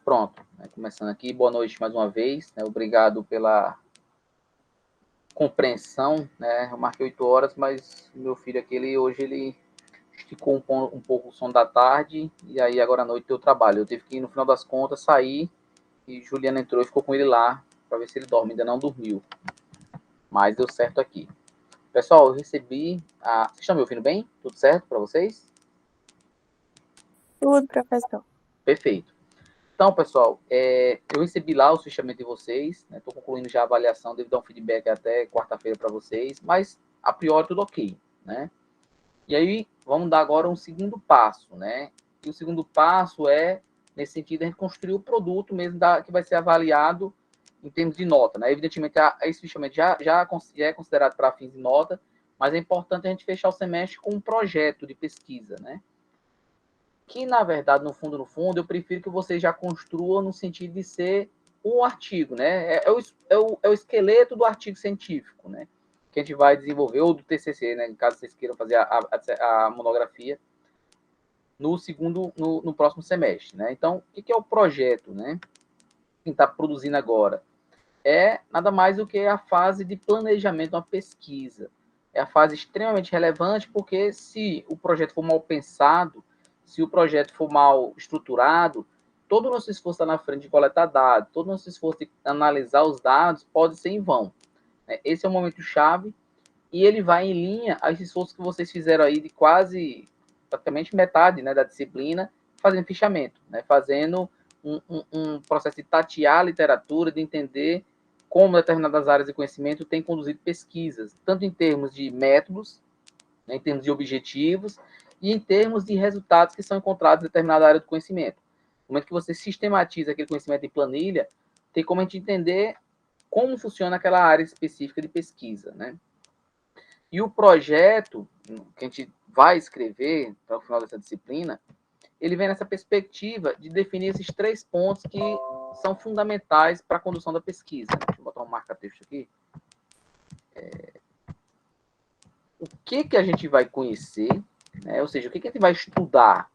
Pronto, né? Começando aqui, boa noite mais uma vez, né? Obrigado pela compreensão, né? Eu marquei 8 horas, mas meu filho aqui, hoje ele esticou um pouco o som da tarde, e aí agora à noite deu trabalho. Eu tive que, no final das contas, sair, e Juliana entrou e ficou com ele lá, para ver se ele dorme, ainda não dormiu. Mas deu certo aqui. Pessoal, eu recebi Vocês estão me ouvindo bem? Tudo certo para vocês? Tudo, professor. Perfeito. Então, pessoal, eu recebi lá o fichamento de vocês, estou concluindo já a avaliação, devo dar um feedback até quarta-feira para vocês, mas a priori tudo ok, né? E aí, vamos dar agora um segundo passo, né? E o segundo passo é, nesse sentido, a gente construir o produto mesmo que vai ser avaliado em termos de nota, né? Evidentemente, esse fichamento já é considerado para fins de nota, mas é importante a gente fechar o semestre com um projeto de pesquisa, né? Que, na verdade, no fundo, eu prefiro que vocês já construam no sentido de ser um artigo, né? É o esqueleto do artigo científico, né? Que a gente vai desenvolver, ou do TCC, né? Caso vocês queiram fazer a monografia no próximo semestre, né? Então, o que é o projeto, né? Quem está produzindo agora é nada mais do que a fase de planejamento de uma pesquisa. É a fase extremamente relevante, porque se o projeto for mal pensado, se o projeto for mal estruturado, todo o nosso esforço na frente de coletar dados, todo o nosso esforço de analisar os dados pode ser em vão. Esse é o momento chave, e ele vai em linha a esse esforço que vocês fizeram aí de quase, praticamente metade, né, da disciplina, fazendo fichamento, né, fazendo um processo de tatear a literatura, de entender como determinadas áreas de conhecimento têm conduzido pesquisas, tanto em termos de métodos, né, em termos de objetivos, e em termos de resultados que são encontrados em determinada área do conhecimento. No momento que você sistematiza aquele conhecimento em planilha, tem como a gente entender como funciona aquela área específica de pesquisa, né? E o projeto que a gente vai escrever para o final dessa disciplina, ele vem nessa perspectiva de definir esses 3 pontos que são fundamentais para a condução da pesquisa. Deixa eu botar um marca-texto aqui. O que a gente vai conhecer, né? Ou seja, o que a gente vai estudar.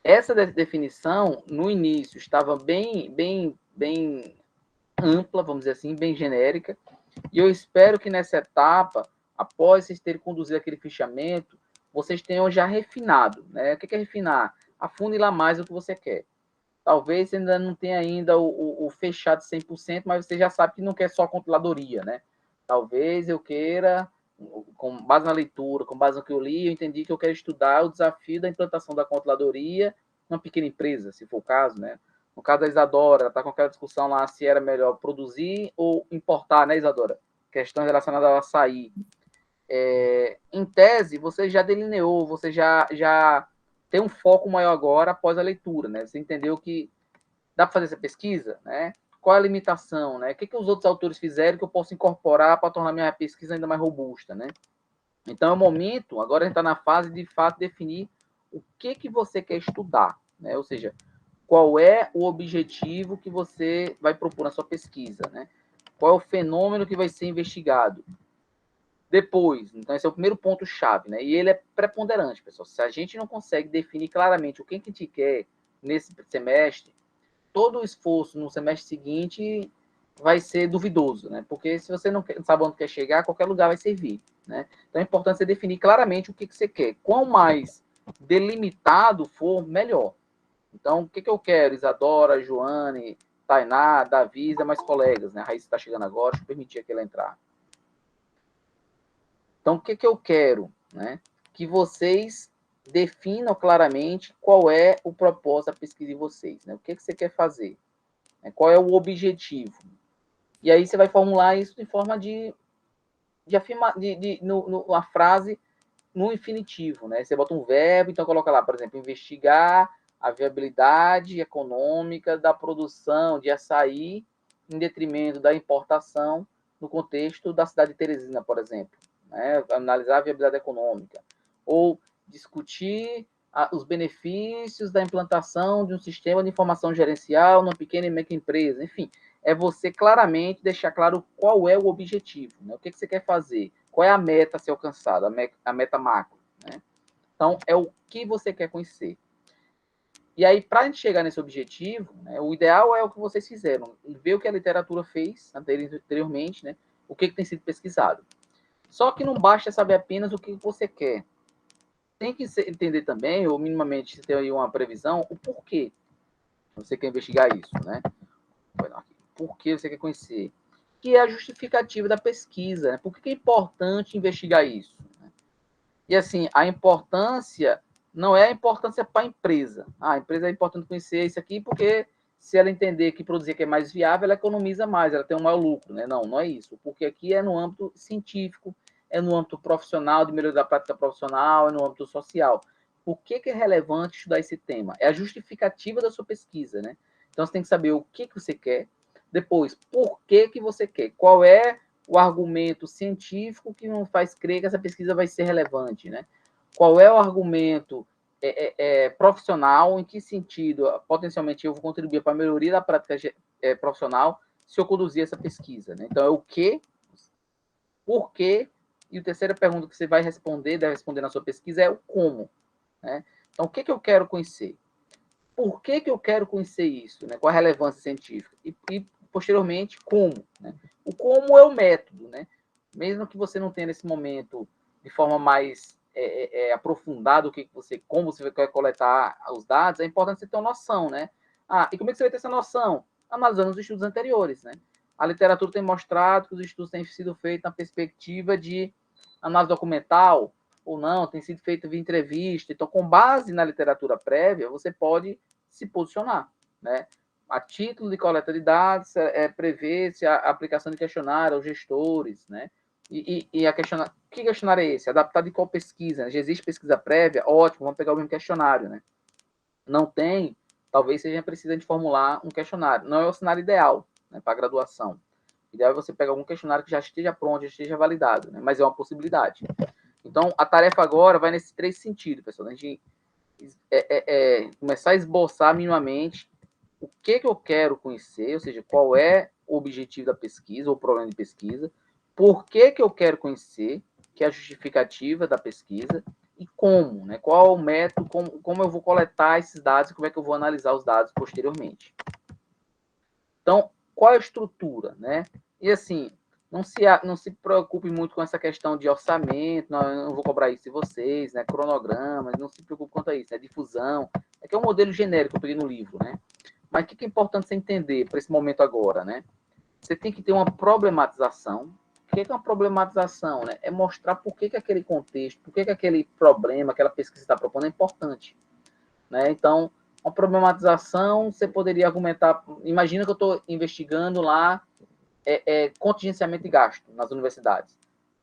Essa definição, no início, estava bem ampla, vamos dizer assim, bem genérica, e eu espero que nessa etapa, após vocês terem conduzido aquele fichamento, vocês tenham já refinado, né? O que é refinar? Afunilar mais o que você quer. Talvez você ainda não tenha ainda o fechado 100%, mas você já sabe que não quer só controladoria, né? Talvez eu queira, com base na leitura, com base no que eu li, eu entendi que eu quero estudar o desafio da implantação da controladoria numa pequena empresa, se for o caso, né? No caso da Isadora, ela está com aquela discussão lá se era melhor produzir ou importar, né, Isadora? Questão relacionada ao açaí. Em tese, você já delineou, você já tem um foco maior agora após a leitura, né? Você entendeu que dá para fazer essa pesquisa, né? Qual é a limitação, né? O que os outros autores fizeram que eu posso incorporar para tornar minha pesquisa ainda mais robusta, né? Então, é o momento, agora a gente está na fase de fato definir o que você quer estudar, né? Ou seja, qual é o objetivo que você vai propor na sua pesquisa, né? Qual é o fenômeno que vai ser investigado? Depois, então esse é o primeiro ponto-chave, né? E ele é preponderante, pessoal. Se a gente não consegue definir claramente o que a gente quer nesse semestre, todo o esforço no semestre seguinte vai ser duvidoso, né? Porque se você não sabe onde quer chegar, qualquer lugar vai servir, né? Então é importante você definir claramente o que você quer. Quanto mais delimitado for, melhor. Então, o que eu quero? Isadora, Joane, Tainá, Davi e mais colegas, né? A Raíssa está chegando agora, deixa eu permitir que ela entrar. Então, o que eu quero? Né? Que vocês definam claramente qual é o propósito da pesquisa de vocês. Né? O que você quer fazer? Qual é o objetivo? E aí você vai formular isso em forma de afirmar, a frase no infinitivo. Né? Você bota um verbo, então coloca lá, por exemplo, investigar a viabilidade econômica da produção de açaí em detrimento da importação no contexto da cidade de Teresina, por exemplo. Né? Analisar a viabilidade econômica. Ou discutir os benefícios da implantação de um sistema de informação gerencial numa pequena e média empresa. Enfim, é você claramente deixar claro qual é o objetivo, né? O que você quer fazer, qual é a meta a ser alcançada, a meta macro. Né? Então, é o que você quer conhecer. E aí, para a gente chegar nesse objetivo, né, o ideal é o que vocês fizeram, ver o que a literatura fez anteriormente, né, o que tem sido pesquisado. Só que não basta saber apenas o que você quer. Tem que entender também, ou minimamente ter aí uma previsão, o porquê você quer investigar isso, né? Por que você quer conhecer? Que é a justificativa da pesquisa, né? Por que é importante investigar isso? E assim, a importância não é a importância para a empresa. A empresa é importante conhecer isso aqui porque se ela entender que produzir aqui é mais viável, ela economiza mais, ela tem um maior lucro, né? Não, não é isso. Porque aqui é no âmbito científico, é no âmbito profissional, de melhoria da prática profissional, é no âmbito social. Por que é relevante estudar esse tema? É a justificativa da sua pesquisa, né? Então você tem que saber o que você quer, depois, por que você quer, qual é o argumento científico que não faz crer que essa pesquisa vai ser relevante, né? Qual é o argumento profissional, em que sentido potencialmente eu vou contribuir para a melhoria da prática profissional se eu conduzir essa pesquisa, né? Então, é o que, por quê, e a terceira pergunta que você vai responder, deve responder na sua pesquisa, é o como, né? Então, o que eu quero conhecer? Por que eu quero conhecer isso, né? Qual a relevância científica? E posteriormente, como, né? O como é o método, né? Mesmo que você não tenha nesse momento de forma mais aprofundada como você vai coletar os dados, é importante você ter uma noção, né? E como é que você vai ter essa noção? Analisando os estudos anteriores, né? A literatura tem mostrado que os estudos têm sido feitos na perspectiva de análise documental ou não, tem sido feito via entrevista. Então, com base na literatura prévia, você pode se posicionar, né? A título de coleta de dados, prevê-se a aplicação de questionário aos gestores, né? E a questionário, que questionário é esse? Adaptado de qual pesquisa? Já existe pesquisa prévia? Ótimo, vamos pegar o mesmo questionário, né? Não tem, talvez seja preciso de formular um questionário. Não é o cenário ideal, né, para graduação. O ideal é você pegar algum questionário que já esteja pronto, já esteja validado, né? Mas é uma possibilidade. Então, a tarefa agora vai nesses três sentidos, pessoal. A gente começar a esboçar minimamente o que eu quero conhecer, ou seja, qual é o objetivo da pesquisa, ou o problema de pesquisa, por que eu quero conhecer, que é a justificativa da pesquisa, e como, né? Qual é o método, como eu vou coletar esses dados, como é que eu vou analisar os dados posteriormente. Então, qual é a estrutura, né? E assim, não se preocupe muito com essa questão de orçamento, não, eu não vou cobrar isso de vocês, né? Cronogramas, não se preocupe quanto a isso, né? Difusão, que é um modelo genérico que eu peguei no livro, né? Mas o que é importante você entender para esse momento agora, né? Você tem que ter uma problematização. O que é uma problematização, né? É mostrar por que aquele contexto, por que aquele problema, aquela pesquisa está propondo é importante, né? Então, uma problematização, você poderia argumentar, imagina que eu estou investigando lá contingenciamento de gasto nas universidades,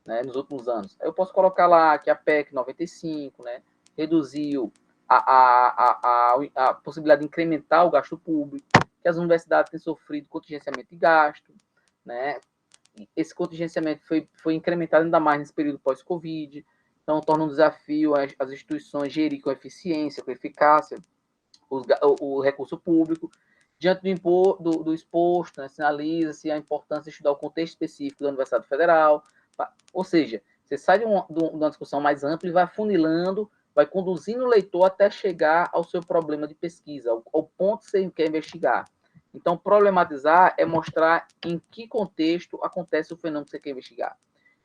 né, nos últimos anos. Eu posso colocar lá que a PEC 95, né, reduziu a possibilidade de incrementar o gasto público, que as universidades têm sofrido contingenciamento de gasto, né? Esse contingenciamento foi incrementado ainda mais nesse período pós-Covid, então torna um desafio as instituições gerir com eficiência, com eficácia o recurso público. Diante do exposto, né, sinaliza-se a importância de estudar o contexto específico da Universidade Federal, ou seja, você sai de uma discussão mais ampla e vai funilando, vai conduzindo o leitor até chegar ao seu problema de pesquisa, ao ponto que você quer investigar. Então, problematizar é mostrar em que contexto acontece o fenômeno que você quer investigar.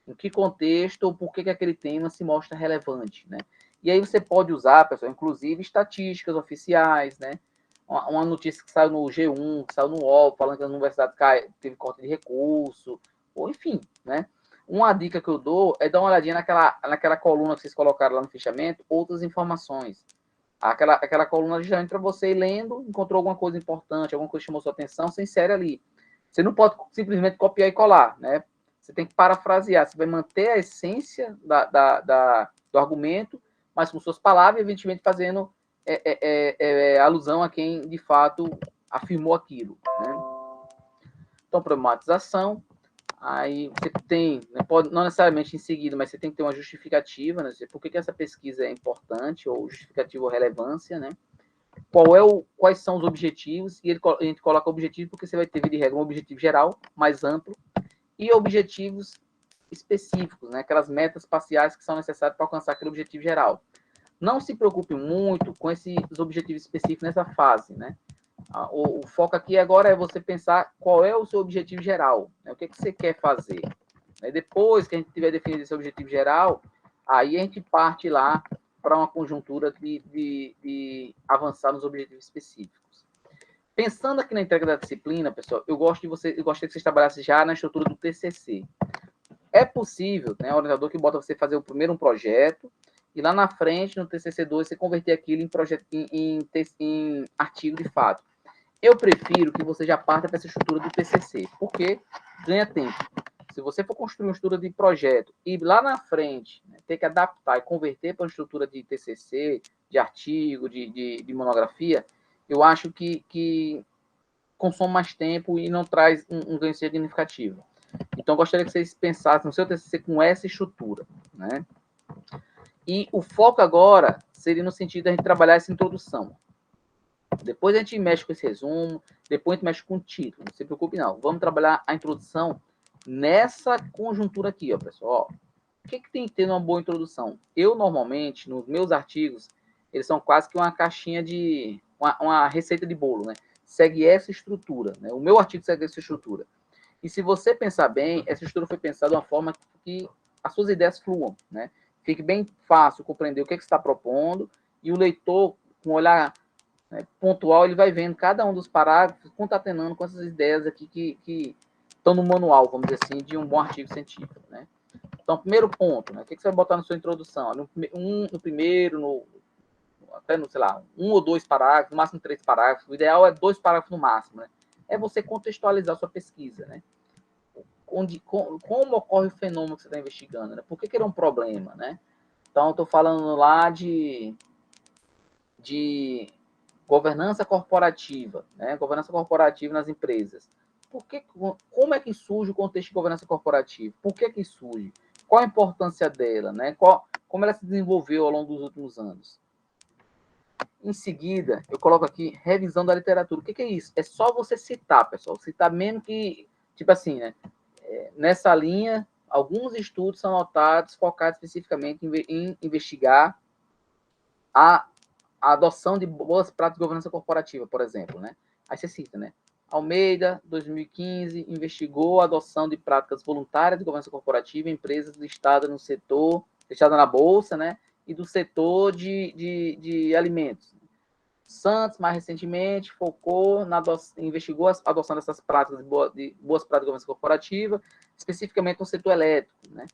Em que contexto ou por que aquele tema se mostra relevante, né? E aí você pode usar, pessoal, inclusive estatísticas oficiais, né? Uma notícia que saiu no G1, que saiu no UOL, falando que a universidade teve corte de recurso, ou enfim, né? Uma dica que eu dou é dar uma olhadinha naquela coluna que vocês colocaram lá no fichamento, outras informações. Aquela coluna já entra você lendo, encontrou alguma coisa importante, alguma coisa que chamou sua atenção, você insere ali. Você não pode simplesmente copiar e colar, né? Você tem que parafrasear, você vai manter a essência do argumento, mas com suas palavras, evidentemente fazendo alusão a quem de fato afirmou aquilo, né? Então, problematização, aí você tem, né, pode, não necessariamente em seguida, mas você tem que ter uma justificativa, né? Por que essa pesquisa é importante, ou justificativa ou relevância, né? Quais são os objetivos, e a gente coloca objetivo porque você vai ter, de regra, um objetivo geral, mais amplo, e objetivos específicos, né? Aquelas metas parciais que são necessárias para alcançar aquele objetivo geral. Não se preocupe muito com esses objetivos específicos nessa fase, né? O foco aqui agora é você pensar qual é o seu objetivo geral, né? O que você quer fazer. Depois que a gente tiver definido esse objetivo geral, aí a gente parte lá para uma conjuntura de avançar nos objetivos específicos. Pensando aqui na entrega da disciplina, pessoal, eu gostaria que vocês trabalhassem já na estrutura do TCC. É possível, né, o orientador que bota você fazer primeiro um projeto, e lá na frente, no TCC2, você converter aquilo em artigo de fato. Eu prefiro que você já parta para essa estrutura do TCC, porque ganha tempo. Se você for construir uma estrutura de projeto e lá na frente, né, ter que adaptar e converter para uma estrutura de TCC, de artigo, de monografia, eu acho que consome mais tempo e não traz um ganho significativo. Então, eu gostaria que vocês pensassem no seu TCC com essa estrutura, né? E o foco agora seria no sentido de a gente trabalhar essa introdução. Depois a gente mexe com esse resumo, depois a gente mexe com o título. Não se preocupe, não. Vamos trabalhar a introdução nessa conjuntura aqui, ó, pessoal. Ó, o que tem que ter numa boa introdução? Eu, normalmente, nos meus artigos, eles são quase que uma caixinha de... uma receita de bolo, né? Segue essa estrutura, né? O meu artigo segue essa estrutura. E se você pensar bem, essa estrutura foi pensada de uma forma que as suas ideias fluam, né? Fique bem fácil compreender o que você está propondo e o leitor, com um olhar, né, pontual, ele vai vendo cada um dos parágrafos, concatenando com essas ideias aqui que estão no manual, vamos dizer assim, de um bom artigo científico, né? Então, primeiro ponto, né? O que você vai botar na sua introdução? No primeiro, até no, sei lá, 1 ou 2 parágrafos, no máximo 3 parágrafos. O ideal é 2 parágrafos no máximo, né? É você contextualizar a sua pesquisa, né? Como ocorre o fenômeno que você está investigando, né? Por que ele é um problema, né? Então, estou falando lá de governança corporativa, né? Governança corporativa nas empresas. Como é que surge o contexto de governança corporativa? Por que surge? Qual a importância dela, né? Como ela se desenvolveu ao longo dos últimos anos? Em seguida, eu coloco aqui revisão da literatura. O que é isso? É só você citar, pessoal. Citar mesmo que, tipo assim, né? Nessa linha, alguns estudos são notados, focados especificamente em investigar a adoção de boas práticas de governança corporativa, por exemplo, né? Aí você cita, né? Almeida, 2015, investigou a adoção de práticas voluntárias de governança corporativa em empresas listadas no setor, listadas na Bolsa, né? E do setor de alimentos. Santos, mais recentemente, investigou a adoção dessas práticas de boas práticas de governança corporativa, especificamente no setor elétrico, né?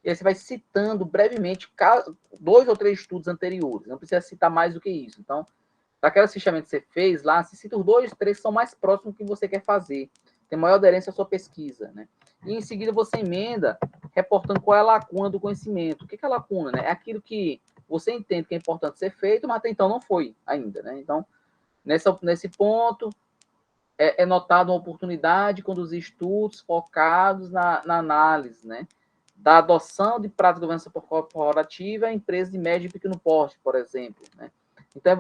E aí você vai citando brevemente 2 ou 3 estudos anteriores. Não precisa citar mais do que isso. Então, daquela fichamento que você fez lá, você cita os 2, 3 que são mais próximos do que você quer fazer. Tem maior aderência à sua pesquisa, né? E em seguida você emenda reportando qual é a lacuna do conhecimento. O que é a lacuna, né? É aquilo que você entende que é importante ser feito, mas até então não foi ainda, né? Então, nesse ponto, é notada uma oportunidade de conduzir estudos focados na análise, né? Da adoção de práticas de governança corporativa em empresas de médio e pequeno porte, por exemplo, né? Então,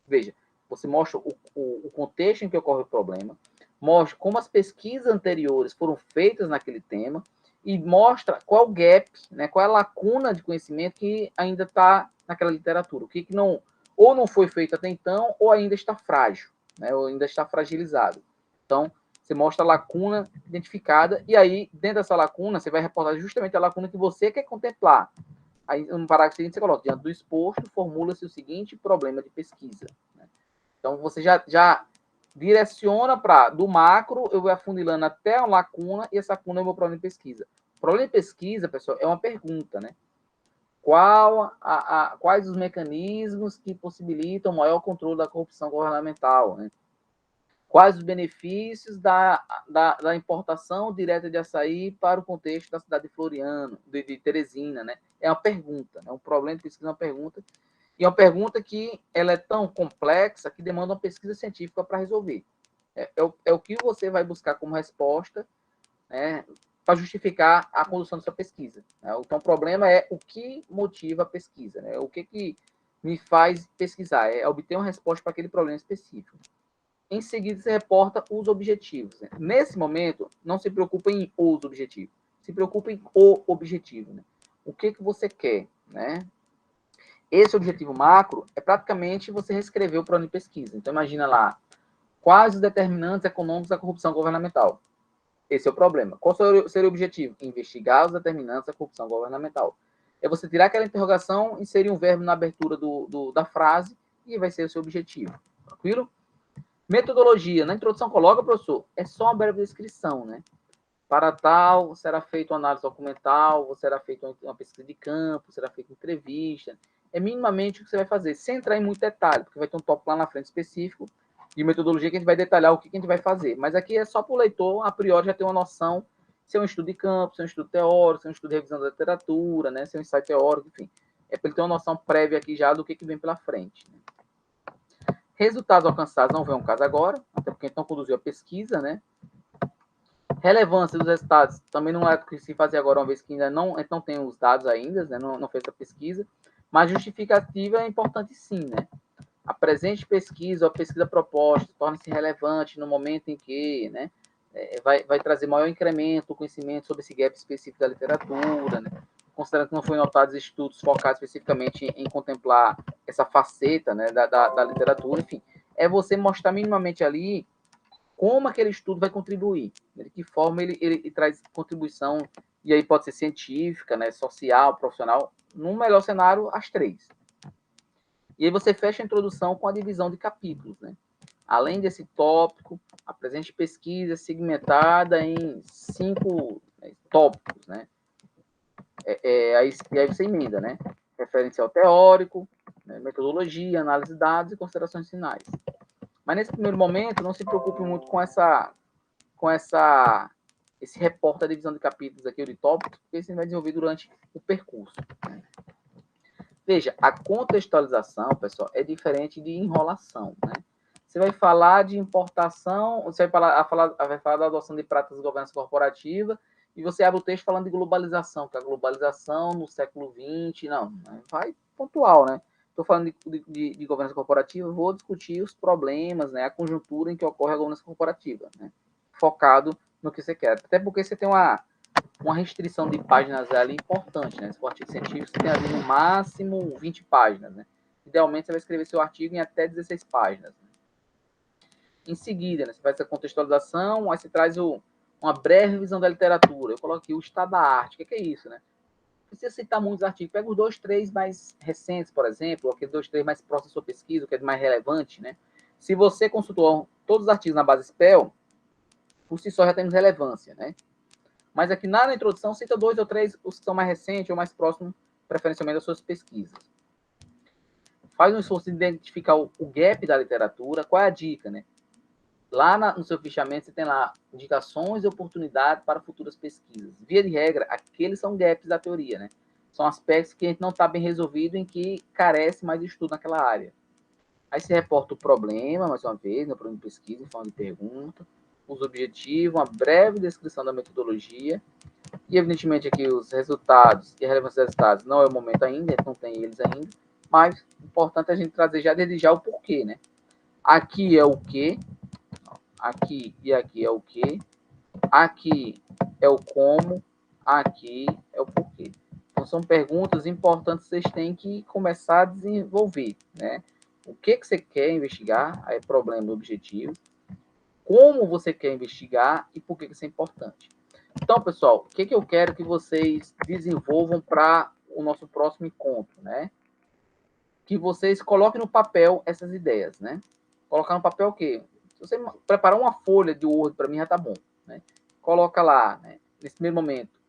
veja, você mostra o contexto em que ocorre o problema, mostra como as pesquisas anteriores foram feitas naquele tema e mostra qual o gap, né, qual é a lacuna de conhecimento que ainda está naquela literatura, o que não, ou não foi feito até então, ou ainda está frágil, né, ou ainda está fragilizado. Então, você mostra a lacuna identificada, e aí, dentro dessa lacuna, você vai reportar justamente a lacuna que você quer contemplar. Aí, no parágrafo seguinte, você coloca, diante do exposto, formula-se o seguinte problema de pesquisa. Né? Então, você já direciona para, do macro, eu vou afunilando até a lacuna, e essa lacuna é o meu problema de pesquisa. O problema de pesquisa, pessoal, é uma pergunta, né? Quais os mecanismos que possibilitam o maior controle da corrupção governamental, né? Quais os benefícios da importação direta de açaí para o contexto da cidade de Floriano, de Teresina, né? É uma pergunta, né? Um problema de pesquisa é uma pergunta, e é uma pergunta que ela é tão complexa que demanda uma pesquisa científica para resolver. É o que você vai buscar como resposta, né, para justificar a condução da sua pesquisa. Né? Então, o problema é o que motiva a pesquisa, né? O que me faz pesquisar, é obter uma resposta para aquele problema específico. Em seguida, você reporta os objetivos. Né? Nesse momento, não se preocupa em os objetivos, se preocupa em o objetivo. Né? O que você quer, né? esse objetivo macro é praticamente você reescrever o plano de pesquisa. Então, imagina lá, quais os determinantes econômicos da corrupção governamental? Esse é o problema. Qual seria o objetivo? Investigar os determinantes da corrupção governamental. É você tirar aquela interrogação, inserir um verbo na abertura da frase e vai ser o seu objetivo. Tranquilo? Metodologia. Na introdução coloca, professor, é só uma breve descrição, né? Para tal, será feita uma análise documental, será feita uma pesquisa de campo, será feita uma entrevista. É minimamente o que você vai fazer, sem entrar em muito detalhe, porque vai ter um tópico lá na frente específico de metodologia que a gente vai detalhar o que a gente vai fazer. Mas aqui é só para o leitor, a priori, já ter uma noção se é um estudo de campo, se é um estudo teórico, se é um estudo de revisão da literatura, né? Se é um ensaio teórico, enfim. É para ele ter uma noção prévia aqui já do que vem pela frente. Resultados alcançados não vem um caso agora, até porque a gente não conduziu a pesquisa, né? Relevância dos resultados também não é o que se fazer agora, uma vez que ainda não, a gente não tem os dados ainda, né? Não fez a pesquisa, mas justificativa é importante sim, né? A presente pesquisa, ou a pesquisa proposta, torna-se relevante no momento em que, né, vai trazer maior incremento do conhecimento sobre esse gap específico da literatura, né? Considerando que não foram notados estudos focados especificamente em contemplar essa faceta, né, da literatura, enfim, é você mostrar minimamente ali como aquele estudo vai contribuir, de que forma ele traz contribuição, e aí pode ser científica, né, social, profissional, no melhor cenário, as três. E aí você fecha a introdução com a divisão de capítulos, né? Além desse tópico, a presente pesquisa é segmentada em 5 tópicos, né? Aí você emenda, né? Referencial teórico, né? Metodologia, análise de dados e considerações finais. Mas nesse primeiro momento, não se preocupe muito com esse reporte da divisão de capítulos aqui, de tópicos, porque isso vai desenvolver durante o percurso. Né? Veja, a contextualização, pessoal, é diferente de enrolação, né? Você vai falar de importação, você vai falar da adoção de práticas de governança corporativa, e você abre o texto falando de globalização, que a globalização no século XX, não, vai pontual, né? Estou falando de governança corporativa, vou discutir os problemas, né, a conjuntura em que ocorre a governança corporativa, né? Focado no que você quer. Até porque você tem uma restrição de páginas ali importante, né? Se for artigo científico, você tem ali no máximo 20 páginas, né? Idealmente, você vai escrever seu artigo em até 16 páginas. Né? Em seguida, né, você faz essa contextualização, aí você traz uma breve visão da literatura. Eu coloco aqui o estado da arte. O que é isso, né? Não precisa citar muitos artigos. Pega os 2, 3 mais recentes, por exemplo, ou aqueles 2, 3 mais próximos da sua pesquisa, o que é mais relevante, né? Se você consultou todos os artigos na base SPEL, por si só já temos relevância, né? Mas aqui na introdução, cita 2 ou 3, os que são mais recentes ou mais próximos, preferencialmente das suas pesquisas. Faz um esforço de identificar o gap da literatura. Qual é a dica, né? Lá no seu fichamento, você tem lá indicações e oportunidades para futuras pesquisas. Via de regra, aqueles são gaps da teoria, né? São aspectos que a gente não está bem resolvido, em que carece mais de estudo naquela área. Aí se reporta o problema, mais uma vez, no problema de pesquisa, em forma de pergunta, os objetivos, uma breve descrição da metodologia, e evidentemente aqui os resultados e a relevância dos resultados não é o momento ainda, não tem eles ainda, mas o importante é a gente trazer já desde já o porquê, né? Aqui é o que, aqui e aqui é o que, aqui é o como, aqui é o porquê. Então são perguntas importantes que vocês têm que começar a desenvolver, né? O que você quer investigar, aí é problema, objetivo, como você quer investigar e por que isso é importante. Então, pessoal, o que eu quero que vocês desenvolvam para o nosso próximo encontro, né? Que vocês coloquem no papel essas ideias, né? Colocar no papel o quê? Se você preparar uma folha de Word, para mim já tá bom, né? Coloca lá, né, nesse primeiro momento,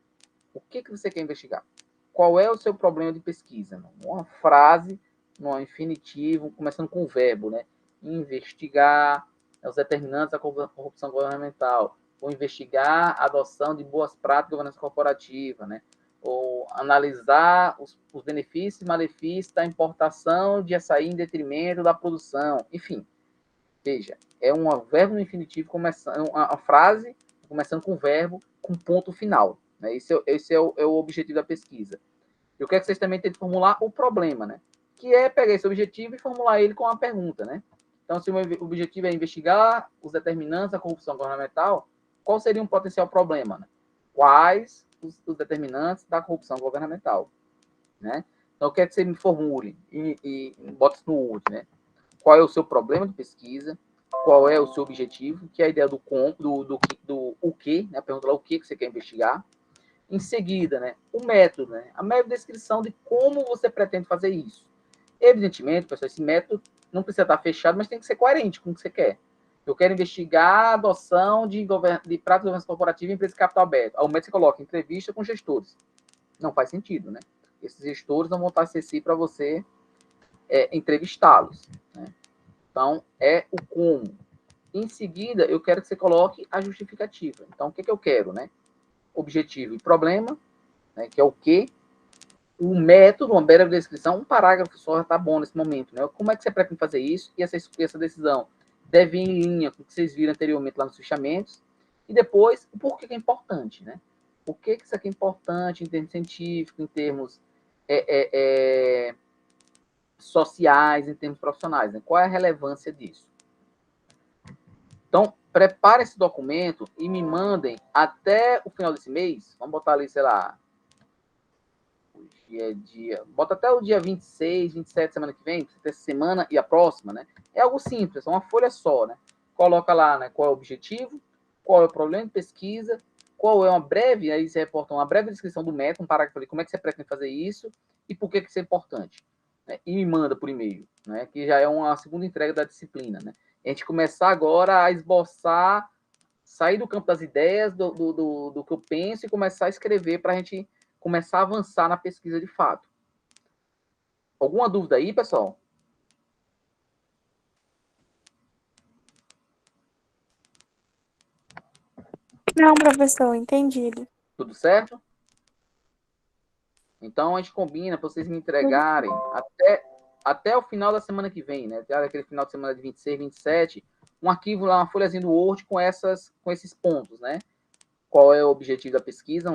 o que você quer investigar? Qual é o seu problema de pesquisa? Uma frase, um infinitivo, começando com o verbo, né? Investigar os determinantes da corrupção governamental, ou investigar a adoção de boas práticas de governança corporativa, né? Ou analisar os benefícios e malefícios da importação de açaí em detrimento da produção. Enfim, veja, é um verbo no infinitivo, começando, uma frase começando com verbo, com ponto final. Né? Esse é o objetivo da pesquisa. Eu quero que vocês também tentem formular o problema, né? Que é pegar esse objetivo e formular ele com uma pergunta, né? Então, se o meu objetivo é investigar os determinantes da corrupção governamental, qual seria um potencial problema? Né? Quais os determinantes da corrupção governamental? Né? Então, eu quero que você me formule e bota isso no Word, né? Qual é o seu problema de pesquisa, qual é o seu objetivo, que é a ideia do o que, né? Pergunta lá o que você quer investigar. Em seguida, né, o método, né? A método de descrição de como você pretende fazer isso. Evidentemente, pessoal, esse método não precisa estar fechado, mas tem que ser coerente com o que você quer. Eu quero investigar a adoção de práticas de governança corporativa em empresas de capital aberto. Ao método você coloca entrevista com gestores. Não faz sentido, né? Esses gestores não vão estar acessíveis para você entrevistá-los, né? Então, é o como. Em seguida, eu quero que você coloque a justificativa. Então, o que eu quero, né? Objetivo e problema, né? Que é o que. O método, uma breve descrição, um parágrafo só já está bom nesse momento, né? Como é que você pretende fazer isso? E essa decisão deve ir em linha com o que vocês viram anteriormente lá nos fichamentos. E depois, o porquê que é importante, né? Por que isso aqui é importante em termos científicos, em termos sociais, em termos profissionais, né? Qual é a relevância disso? Então, prepare esse documento e me mandem até o final desse mês. Vamos botar ali, sei lá, bota até o dia 26, 27, semana que vem, essa semana e a próxima, né? É algo simples, é uma folha só, né? Coloca lá, né, qual é o objetivo, qual é o problema de pesquisa, qual é uma breve, aí você reporta uma breve descrição do método, um parágrafo ali, como é que você pretende fazer isso e por que isso é importante, né? E me manda por e-mail, né? Que já é uma segunda entrega da disciplina, né? A gente começar agora a esboçar, sair do campo das ideias, do que eu penso e começar a escrever para a gente começar a avançar na pesquisa de fato. Alguma dúvida aí, pessoal? Não, professor, entendido. Tudo certo? Então, a gente combina para vocês me entregarem até o final da semana que vem, né? Até aquele final de semana de 26, 27, um arquivo lá, uma folhazinha do Word com esses pontos, né? Qual é o objetivo da pesquisa,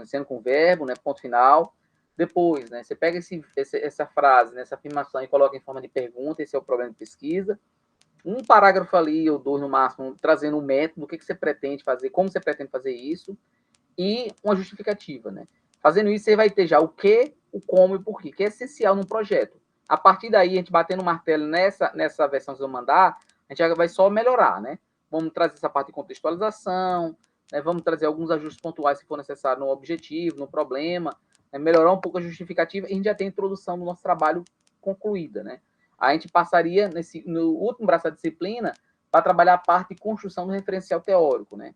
sendo com verbo, né? Ponto final. Depois, né? Você pega essa frase, né, essa afirmação e coloca em forma de pergunta, esse é o problema de pesquisa. Um parágrafo ali, ou dois no máximo, trazendo um método, o que você pretende fazer, como você pretende fazer isso, e uma justificativa, né? Fazendo isso, você vai ter já o que, o como e o porquê, que é essencial num projeto. A partir daí, a gente batendo o martelo nessa versão que eu mandar, a gente já vai só melhorar, né? Vamos trazer essa parte de contextualização, né? Vamos trazer alguns ajustes pontuais, se for necessário, no objetivo, no problema, né? Melhorar um pouco a justificativa, e a gente já tem a introdução do nosso trabalho concluída, né? A gente passaria no último braço da disciplina para trabalhar a parte de construção do referencial teórico, né?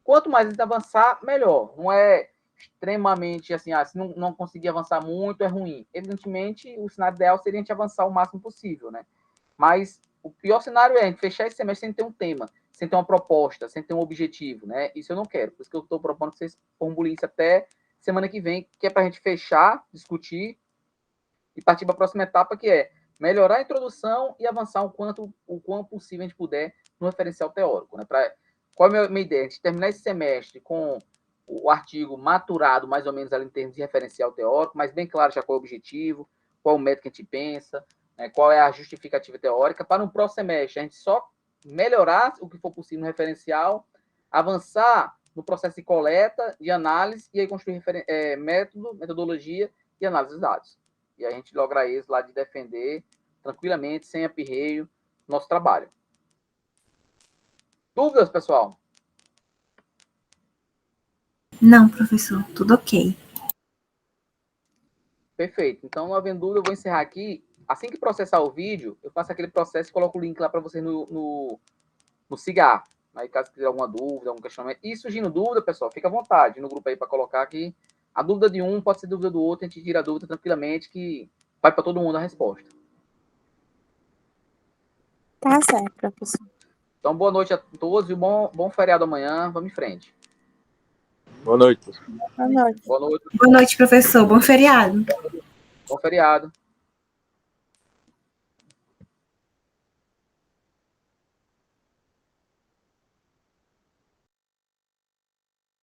Quanto mais a gente avançar, melhor. Não é extremamente assim, se não conseguir avançar muito, é ruim. Evidentemente, o cenário ideal seria a gente avançar o máximo possível, né? Mas o pior cenário é a gente fechar esse semestre sem ter um tema, sem ter uma proposta, sem ter um objetivo, né? Isso eu não quero. Por isso que eu estou propondo que vocês formulem isso até semana que vem, que é para a gente fechar, discutir e partir para a próxima etapa, que é melhorar a introdução e avançar o quanto possível a gente puder no referencial teórico, né? Qual é a minha ideia? A gente terminar esse semestre com o artigo maturado, mais ou menos, ali em termos de referencial teórico, mas bem claro já qual é o objetivo, qual é o método que a gente pensa, né, qual é a justificativa teórica, para no próximo semestre a gente só melhorar o que for possível no referencial, avançar no processo de coleta, de análise, e aí construir metodologia e análise dos dados. E a gente logra isso lá de defender tranquilamente, sem apirreio, nosso trabalho. Dúvidas, pessoal? Não, professor, tudo ok. Perfeito. Então, não havendo dúvida, eu vou encerrar aqui. Assim que processar o vídeo, eu faço aquele processo e coloco o link lá para vocês no Cigar. Aí, caso quiser alguma dúvida, algum questionamento. E surgindo dúvida, pessoal, fica à vontade no grupo aí para colocar aqui. A dúvida de um pode ser dúvida do outro, a gente tira a dúvida tranquilamente, que vai para todo mundo a resposta. Tá certo, professor. Então, boa noite a todos e bom feriado amanhã. Vamos em frente. Boa noite. Boa noite. Boa noite. Boa noite, professor. Bom feriado. Bom feriado.